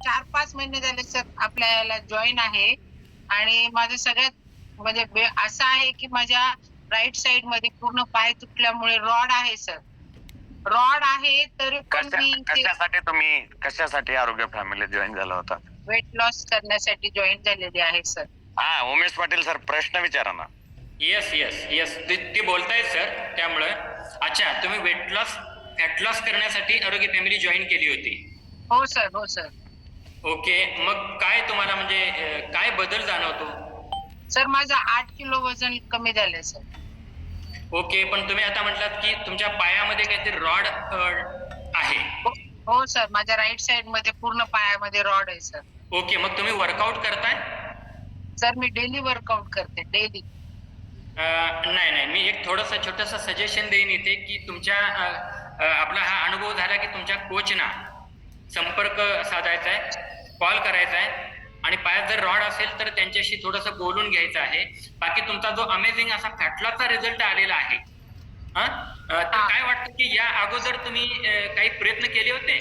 4-5 महिने झाले सर आपल्या याला जॉइन आहे आणि माझं सगळ्यात म्हणजे असं आहे, की माझ्या राइट साइडमध्ये पूर्ण पाय तुटल्यामुळे रॉड आहे सर. रॉड आहे तरी पण मी ते कशासाठी आरोग्य फॅमिली जॉईन झाला होता? वेट लॉस करण्यासाठी जॉइन झालेली आहे सर. हा, उमेश पाटील सर, प्रश्न विचारा ना. येस येस येस ते बोलतायत सर. त्यामुळे अच्छा, तुम्ही वेट लॉस फॅट लॉस करण्यासाठी आरोग्य फॅमिली जॉईन केली होती? हो सर, हो सर. ओके, मग काय तुम्हाला म्हणजे काय बदल जाणवतो? सर माझं 8 किलो वजन कमी झालंय सर. ओके, पण तुम्ही आता म्हटलात की तुमच्या पायामध्ये काहीतरी रॉड आहे. हो सर, माझ्या राइट साइड मध्ये पूर्ण पायामध्ये रॉड आहे सर. ओके, मग तुम्ही वर्कआउट करताय? सर मी डेली वर्कआउट करते, डेली. नाही, मी एक थोडंसं छोटंसं सजेशन देईन इथे की तुमच्या आपला हा अनुभव झाला की तुमच्या कोचना संपर्क साधायचा आहे, कॉल करायचा आहे आणि पायात जर रॉड असेल तर त्यांच्याशी थोडंसं बोलून घ्यायचं आहे. बाकी तुमचा जो अमेझिंग असा फॅटलॉसचा रिझल्ट आलेला आहे, तर काय वाटतं की या अगोदर तुम्ही काही प्रयत्न केले होते?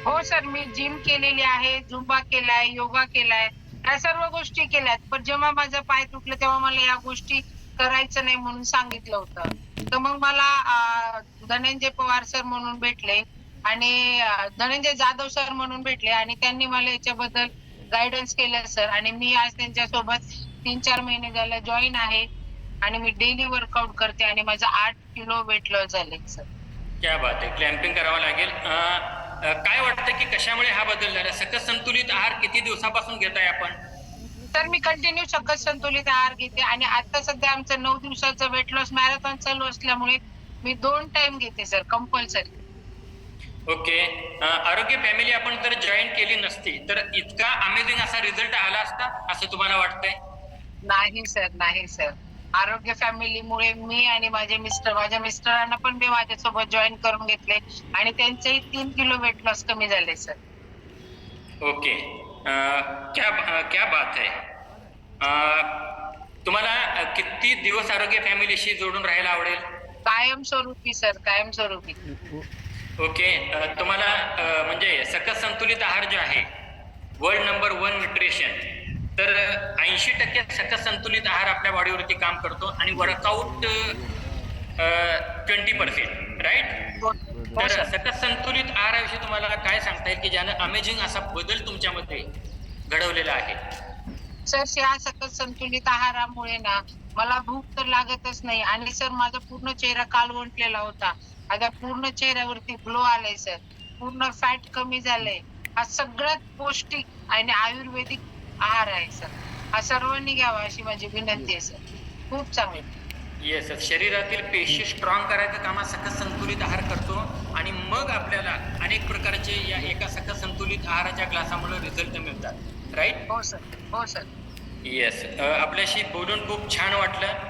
हो सर, मी जिम केलेली आहे, झुंबा केलाय, योगा केलाय, या सर्व गोष्टी केल्यात. पण जेव्हा माझा पाय तुटला तेव्हा मला या गोष्टी करायचं नाही म्हणून सांगितलं होतं. तर मग मला धनंजय पवार सर म्हणून भेटले आणि धनंजय जाधव सर म्हणून भेटले आणि त्यांनी मला याच्याबद्दल गाईडन्स केलं सर. आणि मी आज त्यांच्यासोबत 3-4 महिने झाले जॉईन आहे आणि मी डेली वर्कआउट करते आणि माझं 8 किलो वेट लॉस झाले सर. क्या बात आहे. क्लॅम्पिंग करावं लागेल. काय वाटतं की कशामुळे हा बदल झाला? सकस संतुलित आहार किती दिवसापासून घेताय आपण? तर मी कंटिन्यू सकस संतुलित आहार घेते आणि आता सध्या आमचं 9 दिवसाचं वेट लॉस मॅरेथॉन चालू असल्यामुळे मी 2 टाइम घेते सर कंपल्सरी. ओके, आरोग्य फॅमिली आपण जर जॉईन केली नसती तर इतका अमेझिंग असा रिझल्ट आला असता असं तुम्हाला वाटतंय? नाही सर, नाही सर. आरोग्य फॅमिलीमुळे मी आणि माझ्या मिस्टरांना पण मी माझ्यासोबत जॉईन करून घेतले आणि त्यांचेही 3 किलो वेट लॉस कमी झाले सर. ओके, क्या बात है. तुम्हाला किती दिवस आरोग्य फॅमिलीशी जोडून राहायला आवडेल? कायमस्वरूपी सर, कायमस्वरूपी. ओके, तुम्हाला म्हणजे सकस संतुलित आहार जो आहे, वर्ल्ड नंबर 1 न्यूट्रिशन, तर 80% सकस संतुलित आहार आपल्या बॉडीवरती काम करतो आणि वर्कआउट 20%, राईट? तर सकस संतुलित आहाराविषयी तुम्हाला काय सांगता येईल की ज्यानं अमेझिंग असा बदल तुमच्यामध्ये घडवलेला आहे? सर या सकस संतुलित आहारामुळे ना मला भूक तर लागतच नाही आणि सर माझा पूर्ण चेहरा कालवंटलेला होता. आता पूर्ण चेहऱ्यावरती ग्लो आलाय सर. पूर्ण फॅट कमी झालंय. हा सगळ्यात पौष्टिक आणि आयुर्वेदिक आहार आहे सर. हा सर्वांनी घ्यावा अशी माझी विनंती आहे सर. खूप चांगलं. येस, शरीरातील पेशी स्ट्रॉंग करायचं काम सकस संतुलित आहार करतो आणि मग आपल्याला अनेक प्रकारचे या एका सकस संतुलित आहाराच्या ग्लासामुळे रिझल्ट मिळतात, राईट? हो सर, हो सर. येस, आपल्याशी बोलून खूप छान वाटलं.